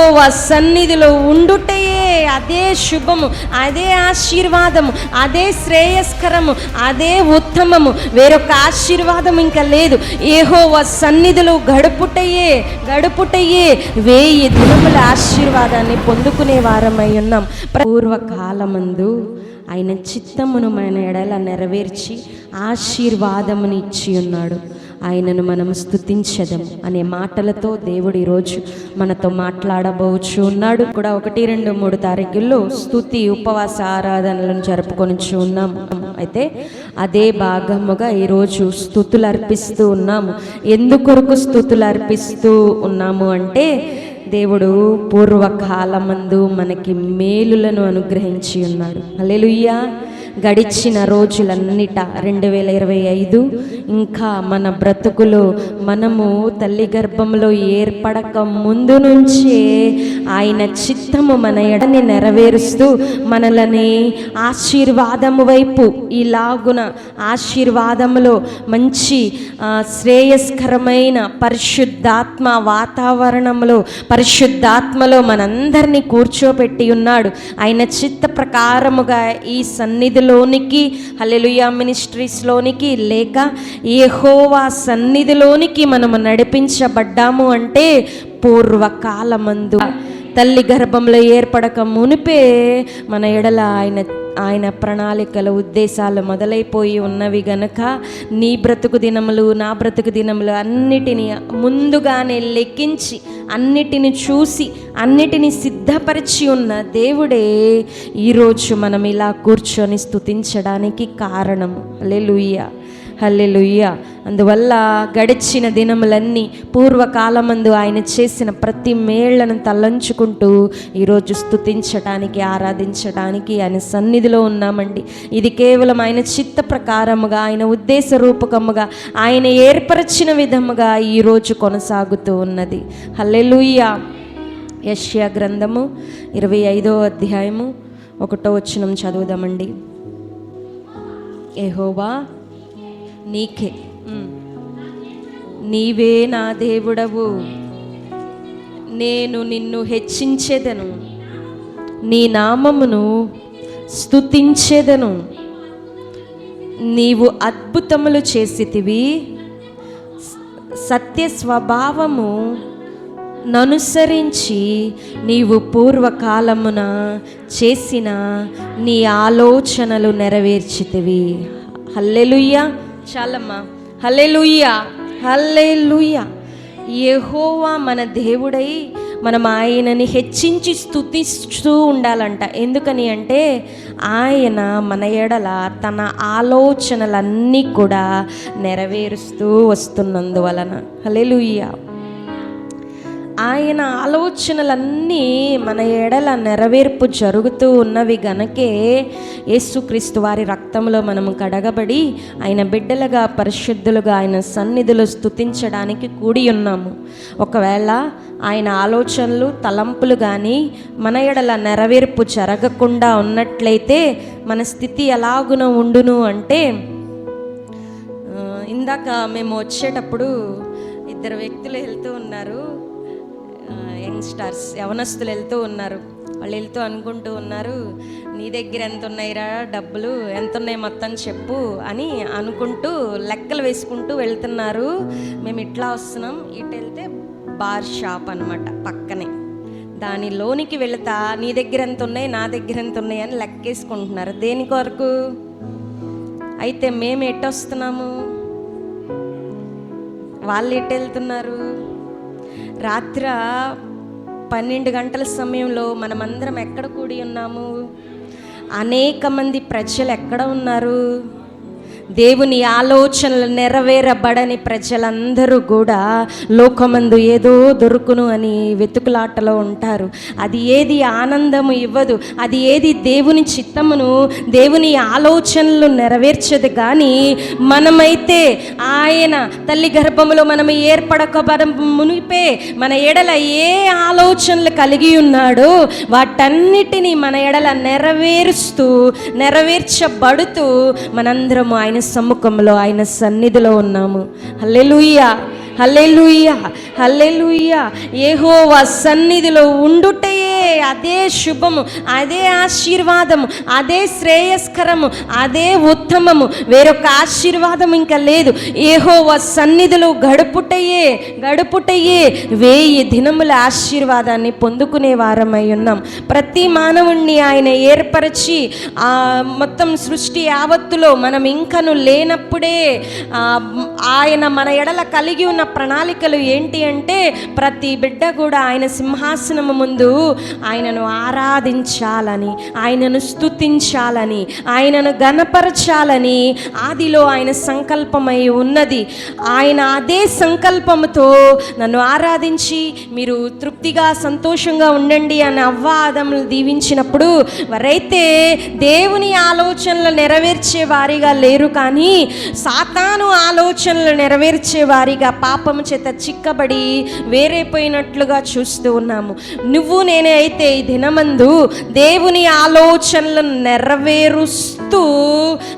యెహోవా సన్నిధిలో ఉండుటయే అదే శుభము, అదే ఆశీర్వాదము, అదే శ్రేయస్కరము, అదే ఉత్తమము. వేరొక ఆశీర్వాదం ఇంకా లేదు. యెహోవా సన్నిధిలో గడుపుటయే 1000 దినముల ఆశీర్వాదాన్ని పొందుకునే వారమై ఉన్నాం. పూర్వకాలమందు ఆయన చిత్తమును మన ఎడల నెరవేర్చి ఆశీర్వాదముని ఇచ్చి ఉన్నాడు. ఆయనను మనం స్తుతించదము అనే మాటలతో దేవుడు ఈరోజు మనతో మాట్లాడబోచు ఉన్నాడు. కూడా 1, 2, 3 తారీఖుల్లో స్తుతి ఉపవాస ఆరాధనలను జరుపుకొని ఉన్నాము. అయితే అదే భాగముగా ఈరోజు స్తుతులు అర్పిస్తూ ఉన్నాము. ఎందుకొరకు స్తుతులు అర్పిస్తూ ఉన్నాము అంటే, దేవుడు పూర్వకాలమందు మనకి మేలులను అనుగ్రహించి ఉన్నాడు. హల్లెలూయా. గడిచిన రోజులన్నిట 2025 ఇంకా మన బ్రతుకులో మనము తల్లి గర్భంలో ఏర్పడక ముందు నుంచే ఆయన చిత్తము మన ఎడని నెరవేరుస్తూ మనలని ఆశీర్వాదము వైపు, ఇలాగున ఆశీర్వాదములో మంచి శ్రేయస్కరమైన పరిశుద్ధాత్మ వాతావరణంలో, పరిశుద్ధాత్మలో మనందరినీ కూర్చోబెట్టి ఉన్నాడు. ఆయన చిత్త ప్రకారముగా ఈ సన్నిధిలోనికి, హల్లెలూయా మినిస్ట్రీస్లోనికి లేక యెహోవా సన్నిధిలోనికి మనము నడిపించబడ్డాము అంటే, పూర్వకాలమందు తల్లి గర్భంలో ఏర్పడక మునిపే మన ఎడల ఆయన ప్రణాళికల ఉద్దేశాలు మొదలైపోయి ఉన్నవి గనక, నీ బ్రతుకు దినములు, నా బ్రతుకు దినములు అన్నిటినీ ముందుగానే లెక్కించి, అన్నిటిని చూసి, అన్నిటిని సిద్ధపరిచి ఉన్న దేవుడే ఈరోజు మనం ఇలా కూర్చొని స్తుతించడానికి కారణము. హల్లెలూయా, హల్లెలూయా. అందువల్ల గడిచిన దినములన్నీ పూర్వకాలమందు ఆయన చేసిన ప్రతి మేళ్లను తలంచుకుంటూ ఈరోజు స్తుతించటానికి, ఆరాధించటానికి ఆయన సన్నిధిలో ఉన్నామండి. ఇది కేవలం ఆయన చిత్త ప్రకారముగా, ఆయన ఉద్దేశ రూపకముగా, ఆయన ఏర్పరచిన విధముగా ఈరోజు కొనసాగుతూ ఉన్నది. హల్లెలూయా. యెషయా గ్రంథము 25వ అధ్యాయము 1వ వచనం చదువుదామండి. యెహోవా నీకే, నీవే నా దేవుడవు, నేను నిన్ను హెచ్చించెదను, నీ నామమును స్తుతించెదను. నీవు అద్భుతములు చేసితివి, సత్య స్వభావము ననుసరించి నీవు పూర్వకాలమున చేసిన నీ ఆలోచనలు నెరవేర్చితివి. హల్లెలూయా. చాలమ్మా. హల్లెలూయా, హల్లెలూయా. యెహోవా మన దేవుడై మనం ఆయనని హెచ్చించి స్తుతిస్తూ ఉండాలంట. ఎందుకని అంటే, ఆయన మన ఎడల తన ఆలోచనలన్నీ కూడా నెరవేరుస్తూ వస్తున్నందువలన. హల్లెలూయా. ఆయన ఆలోచనలన్నీ మన ఎడల నెరవేర్పు జరుగుతూ ఉన్నవి గనకే యేసుక్రీస్తు వారి రక్తంలో మనము కడగబడి ఆయన బిడ్డలుగా, పరిశుద్ధులుగా ఆయన సన్నిధిలో స్తుతించడానికి కూడి ఉన్నాము. ఒకవేళ ఆయన ఆలోచనలు, తలంపులు కానీ మన ఎడల నెరవేర్పు జరగకుండా ఉన్నట్లయితే మన స్థితి ఎలాగున ఉండును అంటే, ఇందాక మేము వచ్చేటప్పుడు 2 వ్యక్తులు వెళ్తూ ఉన్నారు, యంగ్స్టర్స్, యవనస్తులు వెళ్తూ ఉన్నారు. వాళ్ళు వెళ్తూ అనుకుంటూ ఉన్నారు, నీ దగ్గర ఎంత ఉన్నాయిరా డబ్బులు, ఎంత ఉన్నాయి మొత్తం చెప్పు అని అనుకుంటూ లెక్కలు వేసుకుంటూ వెళ్తున్నారు. మేము ఇట్లా వస్తున్నాం, ఇటు వెళ్తే బార్ షాప్ అనమాట పక్కనే. దానిలోనికి వెళుతా నీ దగ్గర ఎంత ఉన్నాయి, నా దగ్గర ఎంత ఉన్నాయి అని లెక్కేసుకుంటున్నారు. దేని కొరకు? అయితే మేము ఎటు వస్తున్నాము, వాళ్ళు ఎటు వెళ్తున్నారు? రాత్రి 12 గంటల సమయంలో మనమందరం ఎక్కడ కూడి ఉన్నాము? అనేక మంది ప్రజలు ఎక్కడ ఉన్నారు? దేవుని ఆలోచనలు నెరవేరబడని ప్రజలందరూ కూడా లోకమందు ఏదో దొరుకును అని వెతుకులాటలో ఉంటారు. అది ఏది ఆనందము ఇవ్వదు, అది ఏది దేవుని చిత్తమును, దేవుని ఆలోచనలు నెరవేర్చదు. కానీ మనమైతే ఆయన తల్లి గర్భములో మనం ఏర్పడక మునిపే మన ఎడల ఏ ఆలోచనలు కలిగి ఉన్నాడో వాటన్నిటినీ మన ఎడల నెరవేర్చబడుతూ మనందరము ఆయన సమ్ముఖంలో, ఆయన సన్నిధిలో ఉన్నాము. హల్లెలూయా. హల్లెలూయా, హల్లెలూయా. యెహోవా సన్నిధిలో ఉండుటయే అదే శుభము, అదే ఆశీర్వాదము, అదే శ్రేయస్కరము, అదే ఉత్తమము. వేరొక ఆశీర్వాదం ఇంకా లేదు. యెహోవా సన్నిధిలో గడుపుటయే 1000 దినముల ఆశీర్వాదాన్ని పొందుకునే వారమై ఉన్నాం. ప్రతి మానవుణ్ణి ఆయన ఏర్పరిచి మొత్తం సృష్టి యావత్తులో మనం ఇంకను లేనప్పుడే ఆయన మన ఎడల కలిగి ఉన్న ప్రణాళికలు ఏంటి అంటే, ప్రతి బిడ్డ కూడా ఆయన సింహాసనము ముందు ఆయనను ఆరాధించాలని, ఆయనను స్తుతించాలని, ఆయనను ఘనపరచాలని ఆదిలో ఆయన సంకల్పమై ఉన్నది. ఆయన అదే సంకల్పముతో నన్ను ఆరాధించి మీరు తృప్తిగా సంతోషంగా ఉండండి అని అవ్వ ఆదములు దీవించినప్పుడు వారైతే దేవుని ఆలోచనలు నెరవేర్చే వారిగా లేరు, కానీ సాతాను ఆలోచనలు నెరవేర్చే వారిగా పాపము చేత చిక్కబడి వేరైపోయినట్లుగా చూస్తూ ఉన్నాము. నువ్వు నేనే అయితే ఈ దినమందు దేవుని ఆలోచనలను నెరవేరుస్తూ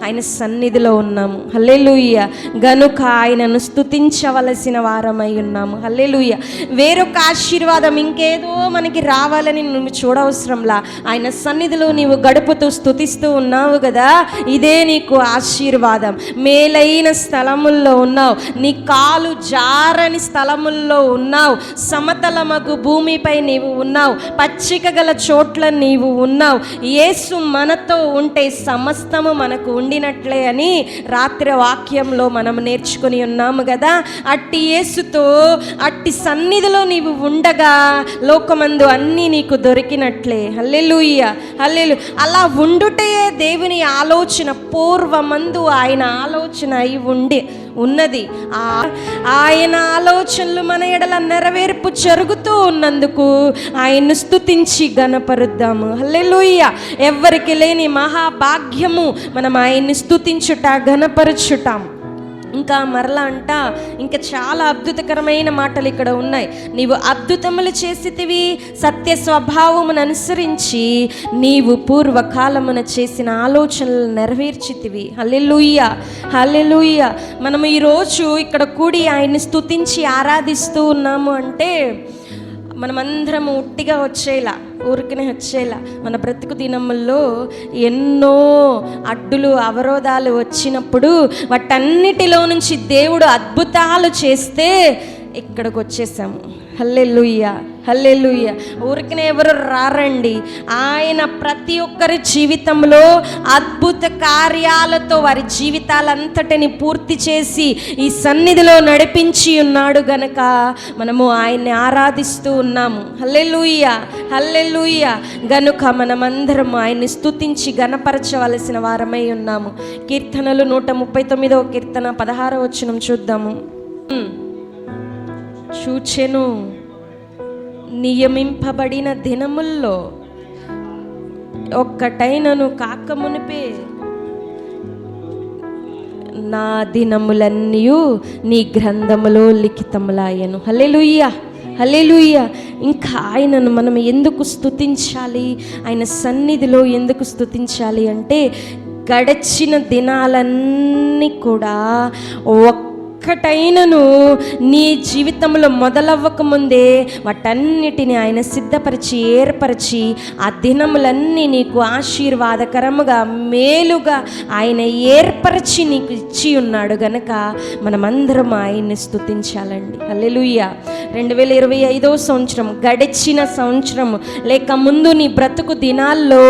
ఆయన సన్నిధిలో ఉన్నాము. హల్లెలూయా. గనుక ఆయనను స్తుతించవలసిన వారమై ఉన్నాము. హల్లెలూయా. వేరొక ఆశీర్వాదం ఇంకేదో మనకి రావాలని నువ్వు చూడవసరంలా. ఆయన సన్నిధిలో నీవు గడుపుతూ స్తుతిస్తూ ఉన్నావు కదా, ఇదే నీకు ఆశీర్వాదం. మేలైన స్థలముల్లో ఉన్నావు, నీ కాలు జారని స్థలముల్లో ఉన్నావు, సమతలమగు భూమిపై నీవు ఉన్నావు, పచ్చిక గల చోట్ల నీవు ఉన్నావు. యేసు మనతో ఉంటే సమస్తము మనకు ఉండినట్లే అని రాత్రి వాక్యంలో మనం నేర్చుకుని ఉన్నాము కదా. అట్టి యేసుతో అట్టి సన్నిధిలో నీవు ఉండగా లోకమందు అన్నీ నీకు దొరికినట్లే. హల్లెలూయా, హల్లెలూయా. అలా ఉండుటే దేవుని ఆలోచన. పూర్వమందు ఆయన ఆలోచన అయి ఉన్నది. ఆయన ఆలోచనలు మన ఎడల నెరవేర్పు జరుగుతూ ఉన్నందుకు ఆయన్ను స్తుతించి ఘనపరుద్దాము. హల్లెలూయా. ఎవ్వరికి లేని మహాభాగ్యము మనం ఆయన్ని స్తుతించుట, ఘనపరచుటాం. ఇంకా మరలా ఇంకా చాలా అద్భుతకరమైన మాటలు ఇక్కడ ఉన్నాయి. నీవు అద్భుతములు చేసితివి, సత్య స్వభావమును అనుసరించి నీవు పూర్వకాలమున చేసిన ఆలోచనలు నెరవేర్చితివి. హల్లెలూయా, హల్లెలూయా. మనము ఈరోజు ఇక్కడ కూడి ఆయన్ని స్తుతించి ఆరాధిస్తూ ఉన్నాము అంటే మనమందరము ఉట్టిగా వచ్చేలా, ఊరికనే వచ్చేలా, మన బ్రతుకు దినముల్లో ఎన్నో అడ్డులు అవరోధాలు వచ్చినప్పుడు వాటన్నిటిలో నుంచి దేవుడు అద్భుతాలు చేస్తే ఇక్కడికి వచ్చేసాము. హల్లెలూయా, హల్లెలూయా. ఊరికనే ఎవరు రారండి. ఆయన ప్రతి ఒక్కరి జీవితంలో అద్భుత కార్యాలతో వారి జీవితాలంతటిని పూర్తి చేసి ఈ సన్నిధిలో నడిపించి ఉన్నాడు గనక మనము ఆయన్ని ఆరాధిస్తూ ఉన్నాము. హల్లెలూయా, హల్లెలూయా. గనుక మనమందరం ఆయన్ని స్తుతించి ఘనపరచవలసిన వారమై ఉన్నాము. కీర్తనలు 139వ కీర్తన 16వ వచనం చూద్దాము. చూచెను, నియమింపబడిన దినముల్లో ఒక్కటైనను కాకమునిపే నా దినములన్నీ నీ గ్రంథములో లిఖితములాయను. హల్లెలూయా, హల్లెలూయా. ఇంకా ఆయనను మనం ఎందుకు స్తుతించాలి, ఆయన సన్నిధిలో ఎందుకు స్తుతించాలి అంటే, గడిచిన దినాలన్నీ కూడా ఒక్కటైనను నీ జీవితంలో మొదలవ్వక ముందే వాటన్నిటిని ఆయన సిద్ధపరిచి ఏర్పరిచి ఆ దినములన్నీ నీకు ఆశీర్వాదకరముగా మేలుగా ఆయన ఏర్పరిచి నీకు ఇచ్చి ఉన్నాడు గనక మనమందరం ఆయన్ని స్తుతించాలండి. హల్లెలూయా. 2025వ సంవత్సరం, గడిచిన సంవత్సరము లేక ముందు నీ బ్రతుకు దినాల్లో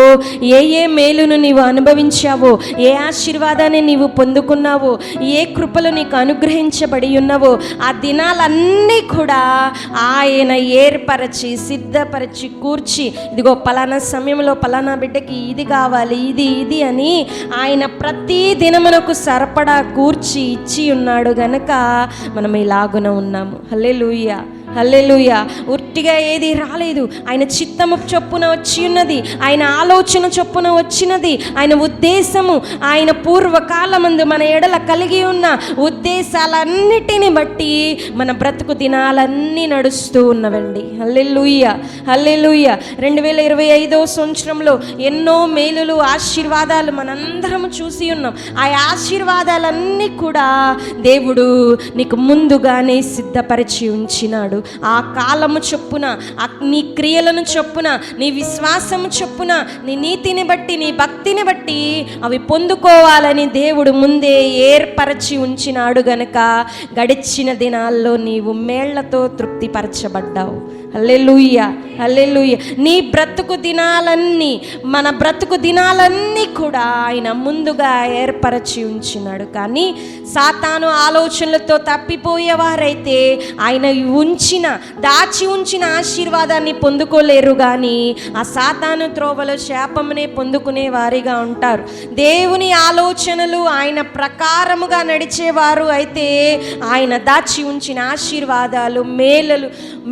ఏ మేలును నీవు అనుభవించావో, ఏ ఆశీర్వాదాన్ని నీవు పొందుకున్నావో, ఏ కృపలు నీకు అనుగ్రహించబడి ఉన్నావో ఆ దినాలన్నీ కూడా ఆయన ఏర్పరచి సిద్ధపరిచి కూర్చి, ఇదిగో పలానా సమయంలో పలానా బిడ్డకి ఇది కావాలి, ఇది అని ఆయన ప్రతి దినమునకు సరిపడా కూర్చి ఇచ్చి ఉన్నాడు గనక మనం ఇలాగున ఉన్నాము. హల్లెలూయా, హల్లెలూయా. ఉట్టిగా ఏది రాలేదు, ఆయన చిత్తము చొప్పున వచ్చి ఉన్నది, ఆయన ఆలోచన చొప్పున వచ్చినది. ఆయన ఉద్దేశము, ఆయన పూర్వకాలమందు మన ఎడల కలిగి ఉన్న ఉద్దేశాలన్నిటిని బట్టి మన బ్రతుకు దినాలన్నీ నడుస్తూ ఉన్నవండి. హల్లెలూయా, హల్లెలూయా. 2025 సంవత్సరంలో ఎన్నో మేలులు, ఆశీర్వాదాలు మనందరం చూసి ఉన్నాం. ఆ ఆశీర్వాదాలన్నీ కూడా దేవుడు నీకు ముందుగానే సిద్ధపరిచి ఉంచినాడు. ఆ కాలము చొప్పున, నీ క్రియలను చొప్పున, నీ విశ్వాసము చొప్పున, నీ నీతిని బట్టి, నీ భక్తిని బట్టి అవి పొందుకోవాలని దేవుడు ముందే ఏర్పరచి ఉంచినాడు గనక గడిచిన దినాల్లో నీవు మేళ్లతో తృప్తిపరచబడ్డావు. హల్లెలూయా, హల్లెలూయా. నీ బ్రతుకు దినాలన్నీ, మన బ్రతుకు దినాలన్నీ కూడా ఆయన ముందుగా ఏర్పరచి ఉంచినాడు. కానీ సాతాను ఆలోచనలతో తప్పిపోయేవారైతే ఆయన దాచి ఉంచిన ఆశీర్వాదాన్ని పొందుకోలేరు. కానీ ఆ సాతాను త్రోవలో శాపమునే పొందుకునే వారిగా ఉంటారు. దేవుని ఆలోచనలు ఆయన ప్రకారముగా నడిచేవారు అయితే ఆయన దాచి ఉంచిన ఆశీర్వాదాలు,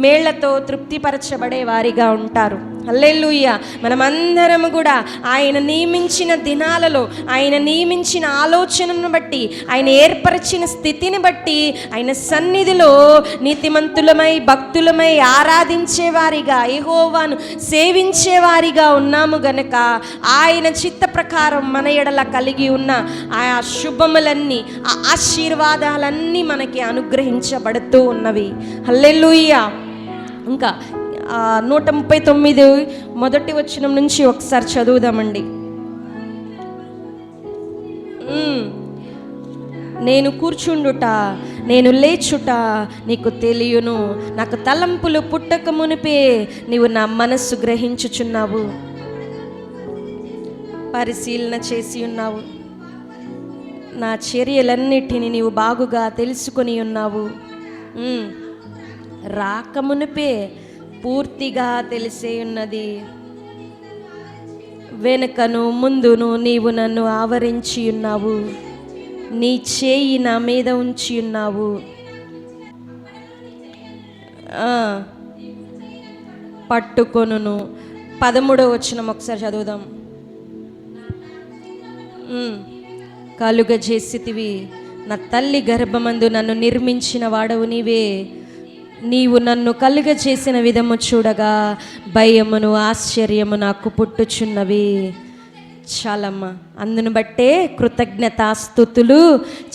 మేళ్లతో తృప్తిపరచబడే వారిగా ఉంటారు. హల్లెలూయా. మనమందరము కూడా ఆయన నియమించిన దినాలలో, ఆయన నియమించిన ఆలోచనను బట్టి, ఆయన ఏర్పరిచిన స్థితిని బట్టి ఆయన సన్నిధిలో నీతిమంతులమై, భక్తులమై ఆరాధించేవారిగా, యెహోవాను సేవించేవారిగా ఉన్నాము గనక ఆయన చిత్త ప్రకారం మన ఎడల కలిగి ఉన్న ఆ శుభములన్నీ, ఆ ఆశీర్వాదాలన్నీ మనకి అనుగ్రహించబడుతూ ఉన్నవి. హల్లెలూయా. ఇంకా 139 మొదటి వచనం నుంచి ఒకసారి చదువుదామండి. నేను కూర్చుండుట, నేను లేచుట నీకు తెలియను, నాకు తలంపులు పుట్టక మునిపే నీవు నా మనస్సు గ్రహించుచున్నావు, పరిశీలన చేసి ఉన్నావు, నా చర్యలన్నిటిని నీవు బాగుగా తెలుసుకొని ఉన్నావు. రాకమునిపే పూర్తిగా తెలిసే ఉన్నది, వెనుకను ముందును నీవు నన్ను ఆవరించి ఉన్నావు, నీ చేయి నా మీద ఉంచి ఉన్నావు. పట్టుకొనును. 13వ వచనం ఒకసారి చదువుదాం. కలుగజేసితివి, నా తల్లి గర్భమందు నన్ను నిర్మించిన వాడవు నీవే, నీవు నన్ను కలుగజేసిన విధము చూడగా భయమును ఆశ్చర్యము నాకు పుట్టుచున్నవి. చాలమ్మా, అందును బట్టే కృతజ్ఞతాస్తుతులు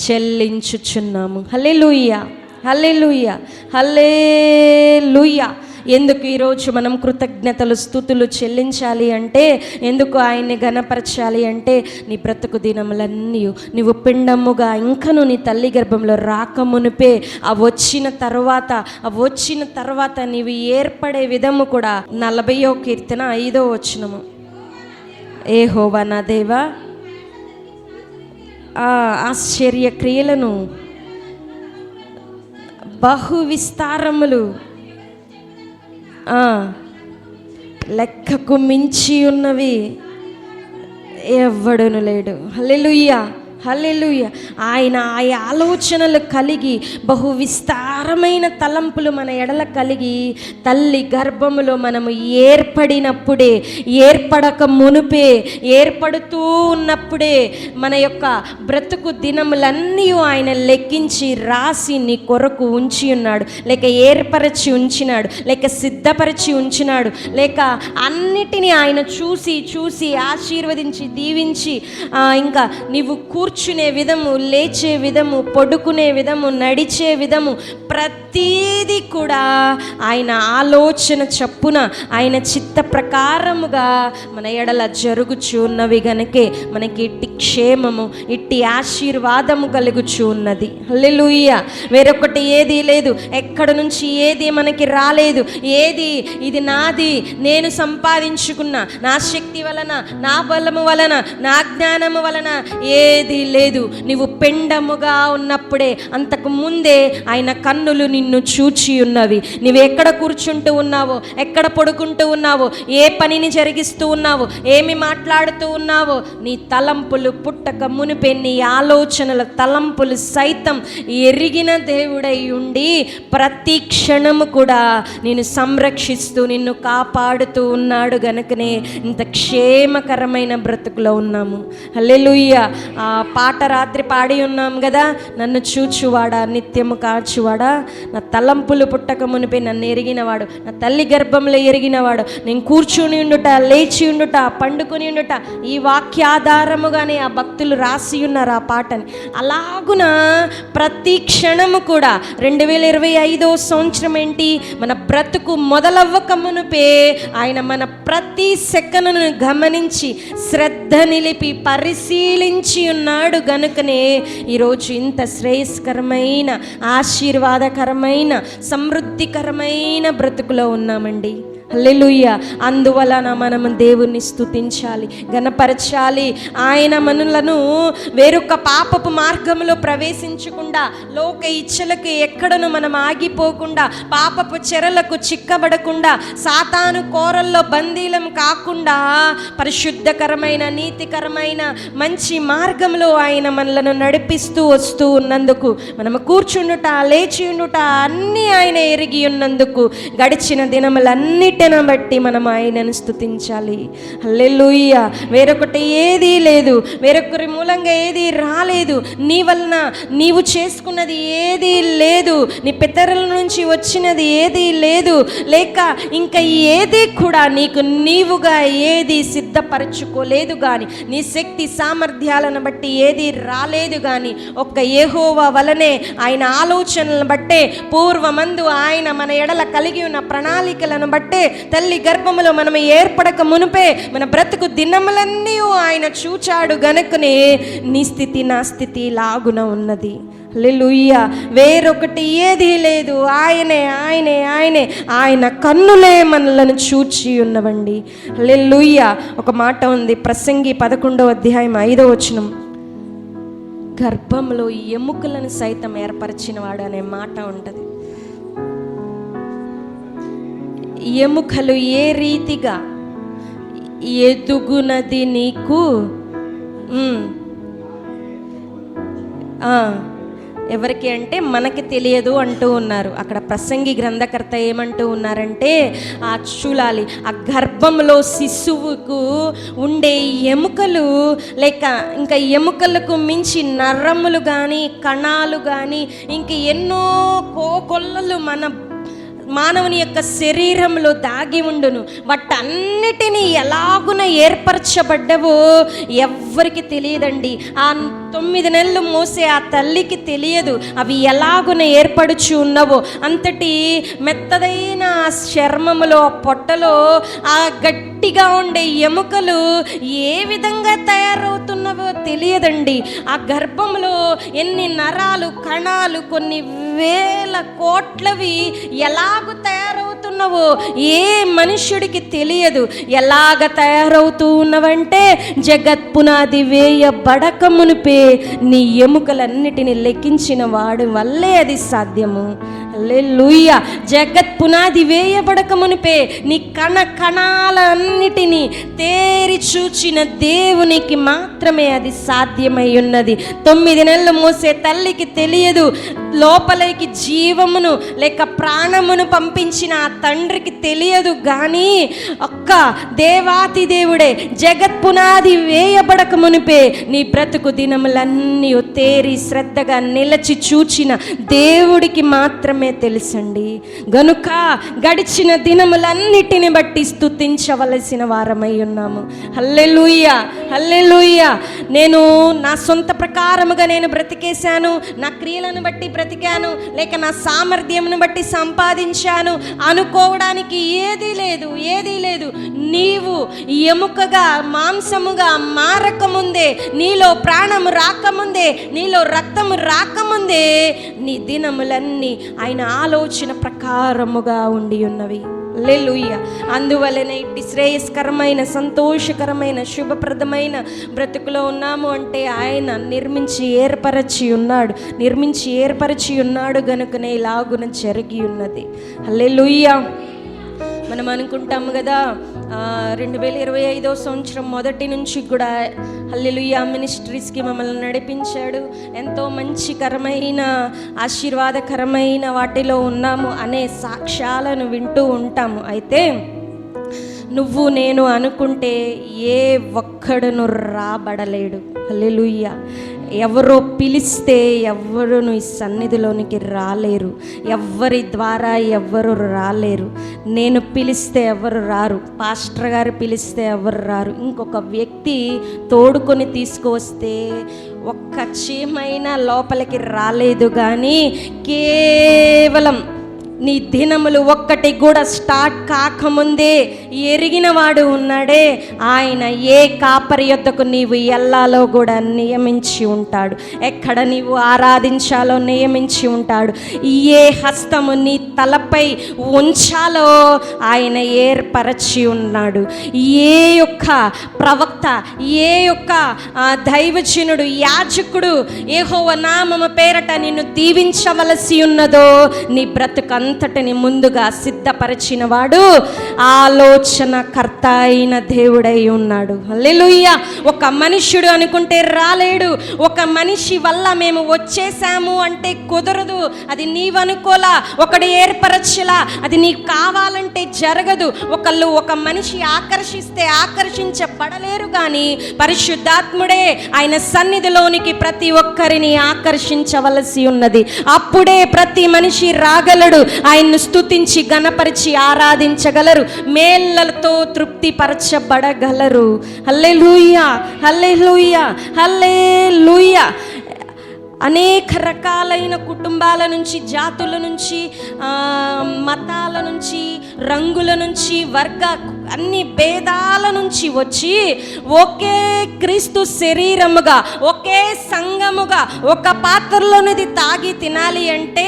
చెల్లించుచున్నాము. హల్లెలూయా, హల్లెలూయా, హల్లెలూయా. ఎందుకు ఈరోజు మనం కృతజ్ఞతలు, స్తుతులు చెల్లించాలి అంటే, ఎందుకు ఆయన్ని ఘనపరచాలి అంటే, నీ బ్రతుకు దినములన్నీ నీవు పిండముగా ఇంకను నీ తల్లి గర్భంలో రాకమునిపే, ఆ వచ్చిన తర్వాత నీవు ఏర్పడే విధము కూడా. 40వ కీర్తన 5వ వచనము. యెహోవా నా దేవా, ఆశ్చర్య క్రియలను, బహు విస్తారములు, లెక్కకు మించి ఉన్నవి ఎవ్వడును లేడు. హల్లెలూయా, హల్లెలూయా. ఆయన ఆ ఆలోచనలు కలిగి, బహు విస్తారమైన తలంపులు మన ఎడల కలిగి, తల్లి గర్భములో మనము ఏర్పడినప్పుడే, ఏర్పడక మునుపే, ఏర్పడుతూ ఉన్నప్పుడే మన యొక్క బ్రతుకు దినములన్నీ ఆయన లెక్కించి రాసి నీ కొరకు ఉంచి ఉన్నాడు, లేక ఏర్పరచి ఉంచినాడు, లేక సిద్ధపరిచి ఉంచినాడు, లేక అన్నిటినీ ఆయన చూసి ఆశీర్వదించి దీవించి, ఇంకా నీవు కూర్చునే విధము, లేచే విధము, పడుకునే విధము, నడిచే విధము, ప్రతీది కూడా ఆయన ఆలోచన చప్పున, ఆయన చిత్త ప్రకారముగా మన ఎడల జరుగుచు ఉన్నవి గనకే మనకి ఇట్టి క్షేమము, ఇట్టి ఆశీర్వాదము కలుగుచు ఉన్నది. హల్లెలూయా. వేరొకటి ఏదీ లేదు, ఎక్కడి నుంచి ఏది మనకి రాలేదు. ఇది నాది, నేను సంపాదించుకున్న, నా శక్తి వలన, నా బలము వలన, నా జ్ఞానము వలన ఏది లేదు. నీవు పిండముగా ఉన్నప్పుడే, అంతకు ముందే ఆయన కన్నులు నిన్ను చూచి ఉన్నవి. నీవు ఎక్కడ కూర్చుంటూ ఉన్నావో, ఎక్కడ పడుకుంటూ ఉన్నావో, ఏ పనిని జరిగిస్తూ ఉన్నావో, ఏమి మాట్లాడుతూ ఉన్నావో, నీ తలంపులు పుట్టక మునిపే నీ ఆలోచనల తలంపులు సైతం ఎరిగిన దేవుడై ఉండి ప్రతి క్షణము కూడా నిన్ను సంరక్షిస్తూ నిన్ను కాపాడుతూ ఉన్నాడు గనుకనే ఇంత క్షేమకరమైన బ్రతుకులో ఉన్నాము. హల్లెలూయా. ఆ పాట రాత్రి పాడి ఉన్నాం కదా, నన్ను చూచువాడా, నిత్యము కాచువాడా, నా తలంపులు పుట్టక మునిపే నన్ను ఎరిగినవాడు, నా తల్లి గర్భంలో ఎరిగినవాడు, నేను కూర్చుని ఉండుట, లేచి ఉండుట, పండుకొని ఉండుట, ఈ వాక్యాధారముగానే ఆ భక్తులు రాసి ఉన్నారు ఆ పాటని. అలాగున ప్రతి క్షణము కూడా 2025 సంవత్సరం ఏంటి, మన బ్రతుకు మొదలవ్వక మునిపే ఆయన మన ప్రతి సెకనును గమనించి శ్రద్ధ నిలిపి పరిశీలించి ఉన్నాడు గనుకనే ఈరోజు ఇంత శ్రేయస్కరమైన, ఆశీర్వాదకరమైన, సమృద్ధికరమైన బ్రతుకులో ఉన్నామండి. హల్లెలూయా. అందువలన మనము దేవుణ్ణి స్తుతించాలి, గణపరచాలి. ఆయన మనలను వేరొక పాపపు మార్గంలో ప్రవేశించకుండా, లోక ఇచ్చలకు ఎక్కడను మనం ఆగిపోకుండా, పాపపు చెరలకు చిక్కబడకుండా, సాతాను కోరల్లో బందీలం కాకుండా పరిశుద్ధకరమైన, నీతికరమైన మంచి మార్గంలో ఆయన మనలను నడిపిస్తూ వస్తూ ఉన్నందుకు, మనము కూర్చుండుట, లేచి ఉండుట అన్నీ ఆయన ఎరిగి ఉన్నందుకు గడిచిన దినములన్నిటి బట్టి మనం ఆయనను స్తుతించాలి. హల్లెలూయా. వేరొకటి ఏదీ లేదు, వేరొకరి మూలంగా ఏది రాలేదు, నీ వలన నీవు చేసుకున్నది ఏదీ లేదు, నీ పితరుల నుంచి వచ్చినది ఏదీ లేదు, లేక ఇంకా ఏది కూడా నీకు నీవుగా ఏది సిద్ధపరచుకోలేదు కానీ, నీ శక్తి సామర్థ్యాలను బట్టి ఏది రాలేదు కానీ, ఒక్క యెహోవా వలనే, ఆయన ఆలోచనలను బట్టే, పూర్వమందు ఆయన మన ఎడల కలిగి ఉన్న ప్రణాళికలను బట్టే, తల్లి గర్భములో మనం ఏర్పడక మునుపే మన బ్రతుకు దినములన్నీ ఆయన చూచాడు గనుకనే నీ స్థితి నా స్థితి లాగున ఉన్నది. హల్లెలూయా. వేరొకటి ఏదీ లేదు, ఆయనే ఆయనే ఆయనే ఆయన కన్నులే మనలను చూచి ఉన్నవండి. హల్లెలూయా. ఒక మాట ఉంది, ప్రసంగి 11వ అధ్యాయం 5వ వచనం, గర్భంలో ఎముకలను సైతం ఏర్పరిచిన వాడు అనే మాట ఉంటుంది. ఎముకలు ఏ రీతిగా ఎదుగునది నీకు ఎవరికి అంటే మనకి తెలియదు అంటూ ఉన్నారు. అక్కడ ప్రసంగి గ్రంథకర్త ఏమంటూ ఉన్నారంటే, ఆ చూలాలి, ఆ గర్భంలో శిశువుకు ఉండే ఎముకలు, లేక ఇంకా ఎముకలకు మించి నరములు కానీ, కణాలు కానీ, ఇంక ఎన్నో కోకొల్లలు మన మానవుని యొక్క శరీరంలో దాగి ఉండును. వాటన్నిటినీ ఎలాగున ఏర్పరచబడ్డవో ఎవ్వరికి తెలియదండి. ఆ 9 నెలలు మోసే ఆ తల్లికి తెలియదు అవి ఎలాగున ఏర్పడుచు ఉన్నవో. అంతటి మెత్తదైన చర్మములో, పొట్టలో ఆ గట్టిగా ఉండే ఎముకలు ఏ విధంగా తయారవుతున్నవో తెలియదండి. ఆ గర్భంలో ఎన్ని నరాలు, కణాలు, కొన్ని వేల కోట్లవి ఎలాగ తయారవుతున్నవో ఏ మనుష్యుడికి తెలియదు. ఎలాగ తయారవుతూ ఉన్నవంటే, జగత్ పునాది వేయబడక మునిపే నీ ఎముకలన్నిటిని లెక్కించిన వాడి వల్లే అది సాధ్యము. హల్లెలూయా. జగత్ పునాది వేయబడక మునిపే నీ కణాలన్నిటినీ తేరి చూచిన దేవునికి మాత్రమే అది సాధ్యమై ఉన్నది. 9 నెలలు మోసే తల్లికి తెలియదు, లోపలికి జీవమును లేక ప్రాణమును పంపించిన ఆ తండ్రికి తెలియదు. కానీ ఒక్క దేవాతి దేవుడే జగత్ పునాది వేయబడక మునిపే నీ బ్రతుకు దినములన్నీ తేరి శ్రద్ధగా నిలచి చూచిన దేవుడికి మాత్రమే తెలుసండి. గనుక గడిచిన దినములన్నిటిని బట్టి స్తుతించవలసిన వారమై ఉన్నాము. హల్లెలూయా, హల్లెలూయా. నేను నా సొంత ప్రకారముగా నేను బ్రతికేశాను, నా క్రియలను బట్టి బ్రతికాను, లేక నా సామర్థ్యమును బట్టి సంపాదించాను అనుకోవడానికి ఏదీ లేదు, ఏదీ లేదు. నీవు ఎముకగా, మాంసముగా మారకముందే, నీలో ప్రాణము రాకముందే, నీలో రక్తము రాకముందే నీ దినములన్నీ ఆయన ఆలోచన ప్రకారముగా ఉండి ఉన్నవి. హల్లెలూయా. అందువలన ఇట్టి శ్రేయస్కరమైన, సంతోషకరమైన, శుభప్రదమైన బ్రతుకులో ఉన్నాము అంటే ఆయన నిర్మించి ఏర్పరచి ఉన్నాడు గనుకనే ఇలాగున జరిగి ఉన్నది. హల్లెలూయా. మనం అనుకుంటాము కదా 2025 సంవత్సరం మొదటి నుంచి కూడా హల్లెలూయా మినిస్ట్రీస్కి మమ్మల్ని నడిపించాడు, ఎంతో మంచికరమైన ఆశీర్వాదకరమైన వాటిలో ఉన్నాము అనే సాక్ష్యాలను వింటూ ఉంటాము. అయితే నువ్వు నేను అనుకుంటే ఏ ఒక్కడును రాబడలేడు. హల్లెలూయా. ఎవరో పిలిస్తే ఎవ్వరు ఈ సన్నిధిలోనికి రాలేరు, ఎవ్వరి ద్వారా ఎవ్వరు రాలేరు. నేను పిలిస్తే ఎవరు రారు, పాస్టర్ గారు పిలిస్తే ఎవరు రారు, ఇంకొక వ్యక్తి తోడుకొని తీసుకువస్తే ఒక్క చీమైనా లోపలికి రాలేదు. కానీ కేవలం నీ దినములు ఒక్కటి కూడా స్టార్ట్ కాకముందే ఎరిగిన వాడు ఉన్నాడే, ఆయన ఏ కాపరి యొద్దకు నీవు ఎల్లాలో కూడా నియమించి ఉంటాడు, ఎక్కడ నీవు ఆరాధించాలో నియమించి ఉంటాడు, ఏ హస్తము నీ తలపై ఉంచాలో ఆయన ఏర్పరచి ఉన్నాడు. ఏ యొక్క ప్రవక్త, ఏ యొక్క దైవజనుడు, యాజకుడు యెహోవా నామము పేరట నిన్ను దీవించవలసి ఉన్నదో నీ బ్రతుకంతటిని ముందుగా సిద్ధపరిచిన వాడు ఆలోచనకర్త అయిన దేవుడై ఉన్నాడు. హల్లెలూయా. ఒక మనుష్యుడు అనుకుంటే రాలేడు. ఒక మనిషి వల్ల మేము వచ్చేసాము అంటే కుదరదు. అది నీవనుకోలా, ఒకడు ఏర్పరచలా, అది నీకు కావాలంటే జరగదు. ఒక మనిషి ఆకర్షిస్తే ఆకర్షించబడలేరు. కానీ పరిశుద్ధాత్ముడే ఆయన సన్నిధిలోనికి ప్రతి ఒక్కరిని ఆకర్షించవలసి ఉన్నది. అప్పుడే ప్రతి మనిషి రాగలడు, ఆయన్ను స్తుతించి గణపరిచి ఆరాధించగలరు, మేళ్లతో తృప్తిపరచబడగలరు. హల్లెలూయా, హల్లెలూయా, హల్లెలూయా. అనేక రకాలైన కుటుంబాల నుంచి, జాతుల నుంచి, మతాల నుంచి, రంగుల నుంచి, అన్ని భేదాల నుంచి వచ్చి ఒకే క్రీస్తు శరీరముగా, ఒకే సంఘముగా ఒక పాత్రలోనిది తాగి తినాలి అంటే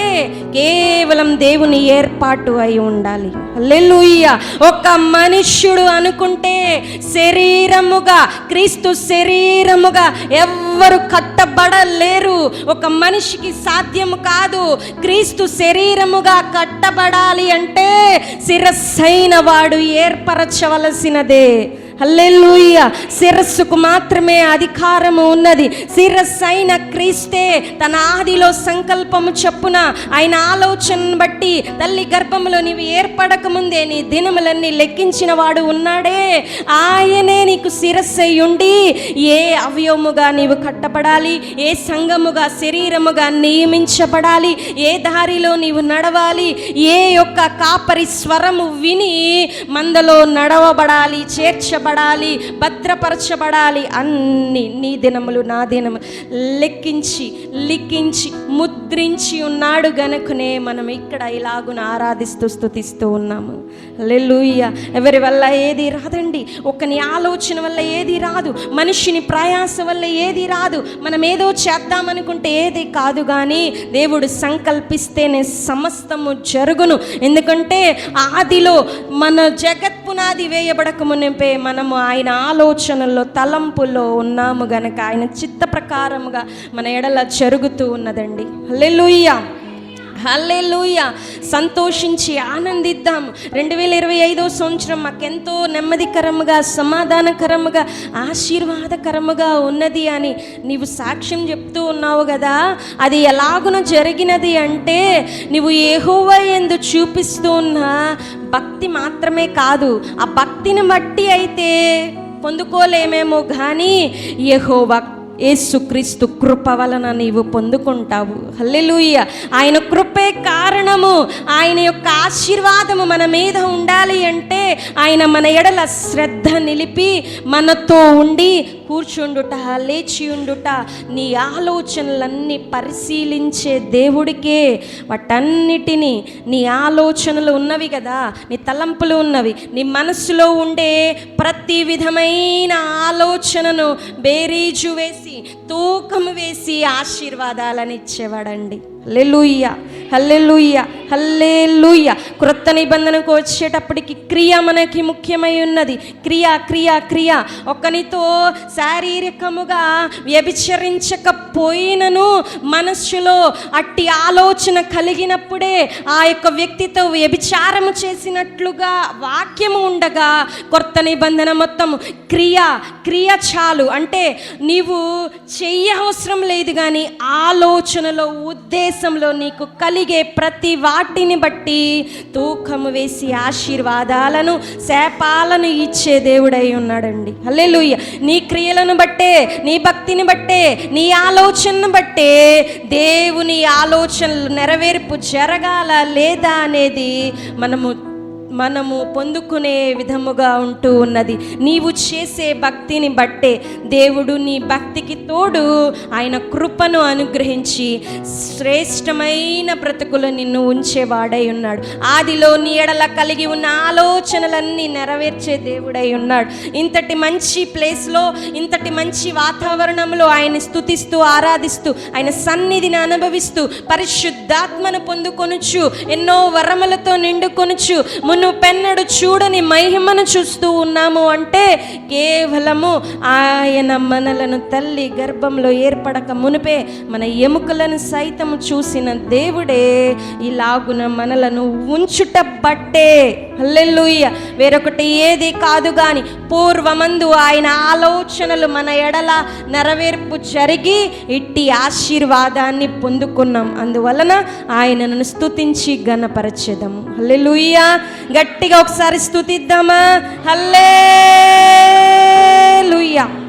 కేవలం దేవుని ఏర్పాటు అయి ఉండాలి. హల్లెలూయా. ఒక మనుష్యుడు అనుకుంటే శరీరముగా, క్రీస్తు శరీరముగా ఎవ్వరు కట్టబడలేరు. ఒక మనిషికి సాధ్యము కాదు. క్రీస్తు శరీరముగా కట్టబడాలి అంటే శిరస్సైన వాడు ఏర్పరచవలసినదే. హల్లెలూయా. శిరస్సుకు మాత్రమే అధికారము ఉన్నది. శిరస్సైన క్రీస్తే తన ఆదిలో సంకల్పము చొప్పున ఆయన ఆలోచనను బట్టి తల్లి గర్భములో నీవు ఏర్పడక ముందే నీ దినములన్నీ లెక్కించిన వాడు ఉన్నాడే. ఆయనే నీకు శిరస్సై ఉండి ఏ అవయవముగా నీవు కట్టబడాలి, ఏ సంఘముగా, శరీరముగా నియమించబడాలి, ఏ దారిలో నీవు నడవాలి, ఏ యొక్క కాపరి స్వరము విని మందలో నడవబడాలి, చేర్చబడాలి, భద్రపరచబడాలి, అన్ని నీ దినములు నా దినములు లిఖించి ముద్రించి ఉన్నాడు గనుకనే మనం ఇక్కడ ఇలాగున ఆరాధిస్తూ స్తుతిస్తూ ఉన్నాము. హల్లెలూయా. ఎవరి వల్ల ఏది రాదండి. ఒకని ఆలోచన వల్ల ఏది రాదు, మనిషిని ప్రయాస వల్ల ఏది రాదు. మనం ఏదో చేద్దామనుకుంటే ఏది కాదు. కానీ దేవుడు సంకల్పిస్తేనే సమస్తము జరుగును. ఎందుకంటే ఆదిలో మన జగత్పునాది వేయబడక మునిపే మనము ఆయన ఆలోచనల్లో, తలంపుల్లో ఉన్నాము గనక ఆయన చిత్త ప్రకారముగా మన ఎడల జరుగుతూ ఉన్నదండి. హల్లెలూయా, హల్లెలూయా. సంతోషించి ఆనందిద్దాము. 2025 సంవత్సరం మాకెంతో నెమ్మదికరముగా, సమాధానకరముగా, ఆశీర్వాదకరముగా ఉన్నది అని నీవు సాక్ష్యం చెప్తూ ఉన్నావు కదా. అది ఎలాగున జరిగినది అంటే నీవు యెహోవా యందు చూపిస్తూ ఉన్న భక్తి మాత్రమే కాదు. ఆ భక్తిని బట్టి అయితే పొందుకోలేమేమో కానీ యెహోవా యేసుక్రీస్తు కృప వలన నీవు పొందుకుంటావు. హల్లెలూయా. ఆయన కృపే కారణము. ఆయన యొక్క ఆశీర్వాదము మన మీద ఉండాలి అంటే ఆయన మన ఎడల శ్రద్ధ నిలిపి మనతో ఉండి కూర్చుండుట, లేచి ఉండుట, నీ ఆలోచనలన్నీ పరిశీలించే దేవుడికే. వాటన్నిటినీ, నీ ఆలోచనలు ఉన్నవి కదా, నీ తలంపులు ఉన్నవి, నీ మనసులో ఉండే ప్రతి విధమైన ఆలోచనను బేరీజు వేసి, తూకము వేసి ఆశీర్వాదాలను ఇచ్చేవాడండి. హల్లెలూయా, హల్లెలూయా, హల్లెలూయా. క్రొత్త నిబంధనకు వచ్చేటప్పటికి క్రియ మనకి ముఖ్యమై ఉన్నది. క్రియ క్రియ క్రియ. ఒకనితో శారీరకముగా వ్యభిచరించకపోయినను మనస్సులో అట్టి ఆలోచన కలిగినప్పుడే ఆ యొక్క వ్యక్తితో వ్యభిచారము చేసినట్లుగా వాక్యము ఉండగా, కొత్త నిబంధన మొత్తం క్రియ క్రియ చాలు. అంటే నీవు చెయ్యవసరం లేదు, కానీ ఆలోచనలో ఉద్దేశంలో నీకు కలిగే ప్రతి వాటిని బట్టి తూకము వేసి ఆశీర్వాదాలను శాపాలను ఇచ్చే దేవుడై ఉన్నాడండి. హల్లెలూయా. నీ క్రియలను బట్టే, నీ భక్తిని బట్టే, నీ ఆలోచనను బట్టే దేవుని ఆలోచనలు నెరవేర్పు జరగాల లేదా అనేది మనము పొందుకునే విధముగా ఉంటూ ఉన్నది. నీవు చేసే భక్తిని బట్టే దేవుడు నీ భక్తికి తోడు ఆయన కృపను అనుగ్రహించి శ్రేష్టమైన బ్రతుకులు నిన్ను ఉంచేవాడై ఉన్నాడు. ఆదిలో నీ ఎడల కలిగి ఉన్న ఆలోచనలన్నీ నెరవేర్చే దేవుడై ఉన్నాడు. ఇంతటి మంచి ప్లేస్లో, ఇంతటి మంచి వాతావరణంలో ఆయన స్తుతిస్తూ ఆరాధిస్తూ ఆయన సన్నిధిని అనుభవిస్తూ పరిశుద్ధాత్మను పొందుకొనుచు ఎన్నో వరములతో నిండుకొనుచు పెన్నడు చూడని మహిమను చూస్తూ ఉన్నాము అంటే కేవలము ఆయన మనలను తల్లి గర్భంలో ఏర్పడక మునిపే మన ఎముకలను సైతము చూసిన దేవుడే ఇలాగున మనలను ఉంచుట బట్టే. హల్లెలూయా. వేరొకటి ఏది కాదు గాని పూర్వమందు ఆయన ఆలోచనలు మన ఎడల నెరవేర్పు జరిగి ఇట్టి ఆశీర్వాదాన్ని పొందుకున్నాం. అందువలన ఆయనను స్తుతించి ఘనపరచెదము. హల్లెలూయా. గట్టిగా ఒకసారి స్తుతిద్దామా? హల్లెలూయా.